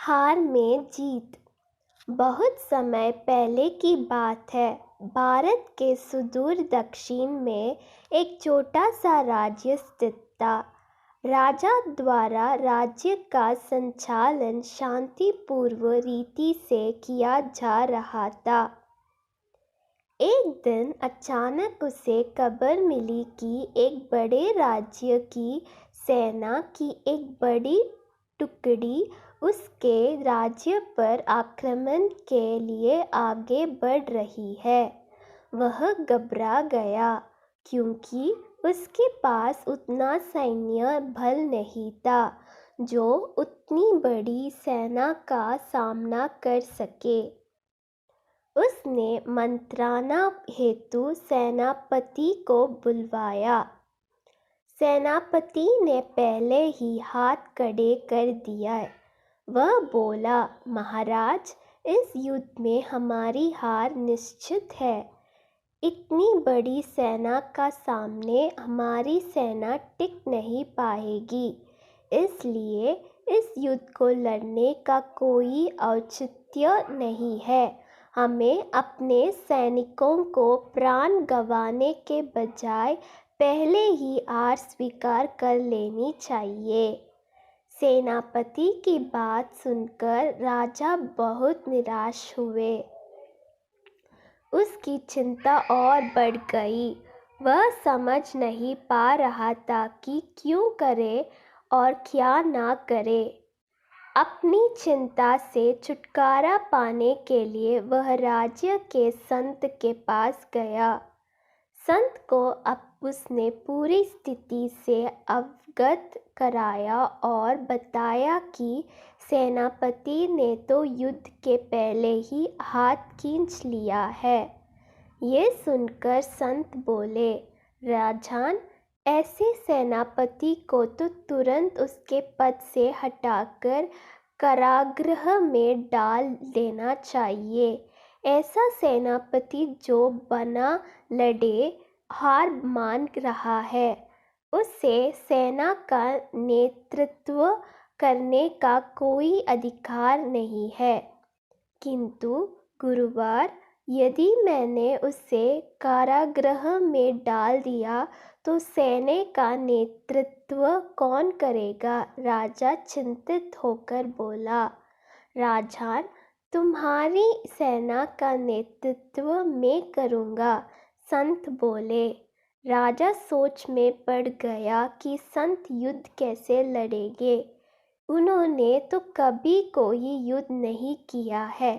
हार में जीत। बहुत समय पहले की बात है। भारत के सुदूर दक्षिण में एक छोटा सा राज्य स्थित था। राजा द्वारा राज्य का संचालन शांतिपूर्व रीति से किया जा रहा था। एक दिन अचानक उसे खबर मिली कि एक बड़े राज्य की सेना की एक बड़ी टुकड़ी उसके राज्य पर आक्रमण के लिए आगे बढ़ रही है। वह घबरा गया क्योंकि उसके पास उतना सैन्य बल नहीं था जो उतनी बड़ी सेना का सामना कर सके। उसने मंत्राना हेतु सेनापति को बुलवाया। सेनापति ने पहले ही हाथ खड़े कर दिया। वह बोला, महाराज, इस युद्ध में हमारी हार निश्चित है। इतनी बड़ी सेना का सामने हमारी सेना टिक नहीं पाएगी। इसलिए इस युद्ध को लड़ने का कोई औचित्य नहीं है। हमें अपने सैनिकों को प्राण गंवाने के बजाय पहले ही हार स्वीकार कर लेनी चाहिए। सेनापति की बात सुनकर राजा बहुत निराश हुए। उसकी चिंता और बढ़ गई। वह समझ नहीं पा रहा था कि क्यों करे और क्या ना करे। अपनी चिंता से छुटकारा पाने के लिए वह राज्य के संत के पास गया। संत को अब उसने पूरी स्थिति से अवगत कराया और बताया कि सेनापति ने तो युद्ध के पहले ही हाथ खींच लिया है। ये सुनकर संत बोले, राजन, ऐसे सेनापति को तो तुरंत उसके पद से हटाकर कारागृह में डाल देना चाहिए। ऐसा सेनापति जो बिना लड़े हार मान रहा है, उसे सेना का नेतृत्व करने का कोई अधिकार नहीं है। किंतु गुरुवार, यदि मैंने उसे कारागृह में डाल दिया तो सेना का नेतृत्व कौन करेगा? राजा चिंतित होकर बोला, राजन, तुम्हारी सेना का नेतृत्व मैं करूँगा। संत बोले। राजा सोच में पड़ गया कि संत युद्ध कैसे लड़ेंगे। उन्होंने तो कभी कोई युद्ध नहीं किया है,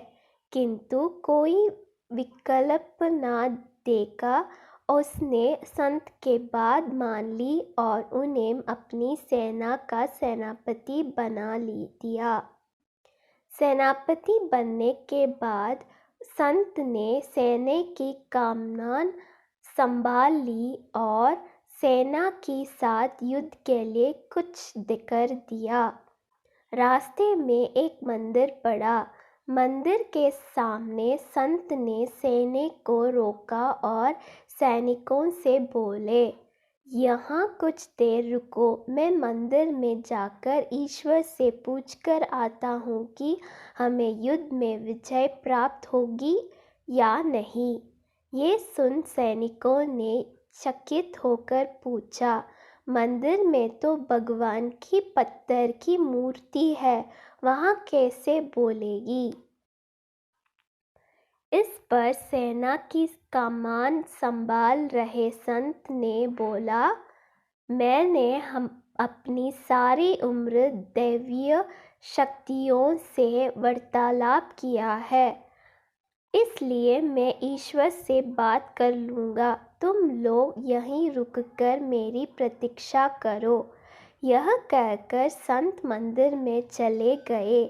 किंतु कोई विकल्प ना देखा उसने संत के बात मान ली और उन्हें अपनी सेना का सेनापति बना दिया। सेनापति बनने के बाद संत ने सेना की कमान संभाल ली और सेना के साथ युद्ध के लिए कुछ कर दिया। रास्ते में एक मंदिर पड़ा। मंदिर के सामने संत ने सैनिक को रोका और सैनिकों से बोले, यहाँ कुछ देर रुको, मैं मंदिर में जाकर ईश्वर से पूछकर आता हूँ कि हमें युद्ध में विजय प्राप्त होगी या नहीं। ये सुन सैनिकों ने चकित होकर पूछा, मंदिर में तो भगवान की पत्थर की मूर्ति है, वहाँ कैसे बोलेगी? इस पर सेना की कमान संभाल रहे संत ने बोला, मैंने अपनी सारी उम्र दैवीय शक्तियों से वार्तालाप किया है, इसलिए मैं ईश्वर से बात कर लूँगा। तुम लोग यहीं रुककर मेरी प्रतीक्षा करो। यह कहकर संत मंदिर में चले गए।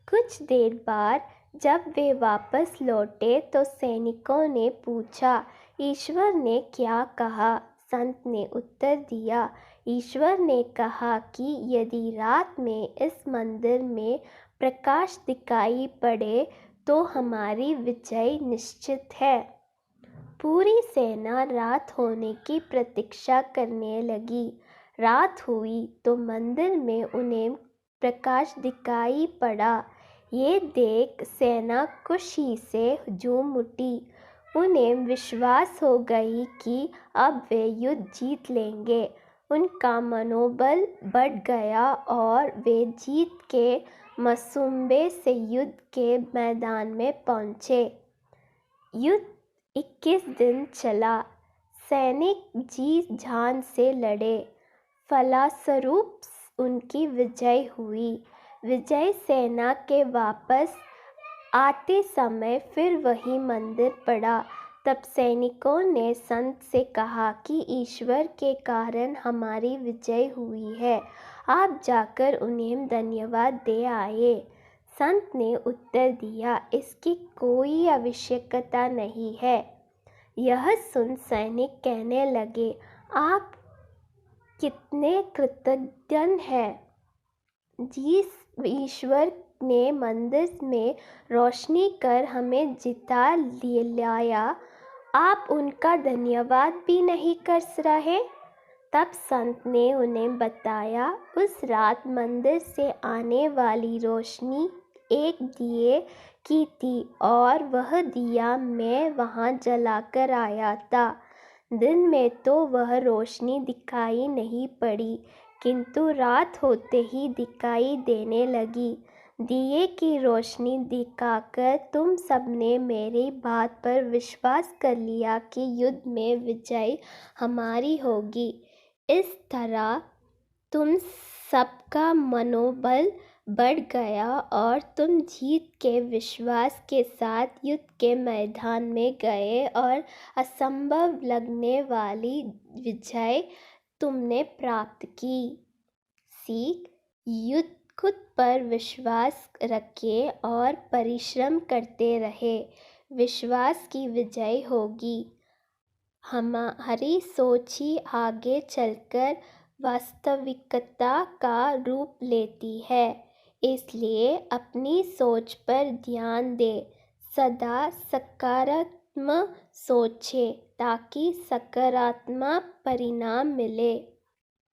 कुछ देर बाद जब वे वापस लौटे तो सैनिकों ने पूछा, ईश्वर ने क्या कहा? संत ने उत्तर दिया, ईश्वर ने कहा कि यदि रात में इस मंदिर में प्रकाश दिखाई पड़े तो हमारी विजय निश्चित है। पूरी सेना रात होने की प्रतीक्षा करने लगी। रात हुई तो मंदिर में उन्हें प्रकाश दिखाई पड़ा। ये देख सेना खुशी से हुजूम उठी। उन्हें विश्वास हो गई कि अब वे युद्ध जीत लेंगे। उनका मनोबल बढ़ गया और वे जीत के मसूबे से युद्ध के मैदान में पहुँचे। युद्ध 21 दिन चला। सैनिक जी जान से लड़े। फलस्वरूप उनकी विजय हुई। विजय सेना के वापस आते समय फिर वही मंदिर पड़ा। तब सैनिकों ने संत से कहा कि ईश्वर के कारण हमारी विजय हुई है, आप जाकर उन्हें धन्यवाद दे आए। संत ने उत्तर दिया, इसकी कोई आवश्यकता नहीं है। यह सुन सैनिक कहने लगे, आप कितने कृतज्ञ हैं। जिस ईश्वर ने मंदिर में रोशनी कर हमें जिता लाया, आप उनका धन्यवाद भी नहीं कर रहे। तब संत ने उन्हें बताया, उस रात मंदिर से आने वाली रोशनी एक दिए की थी और वह दिया मैं वहां जलाकर आया था। दिन में तो वह रोशनी दिखाई नहीं पड़ी, किंतु रात होते ही दिखाई देने लगी। दिए की रोशनी दिखाकर तुम सबने मेरी बात पर विश्वास कर लिया कि युद्ध में विजय हमारी होगी। इस तरह तुम सबका मनोबल बढ़ गया और तुम जीत के विश्वास के साथ युद्ध के मैदान में गए और असंभव लगने वाली विजय तुमने प्राप्त की। सीख, युद्ध खुद पर विश्वास रखें और परिश्रम करते रहे, विश्वास की विजय होगी। हमारी सोच ही आगे चलकर वास्तविकता का रूप लेती है, इसलिए अपनी सोच पर ध्यान दें। सदा सकारात्मक सोचें ताकि सकारात्मक परिणाम मिले।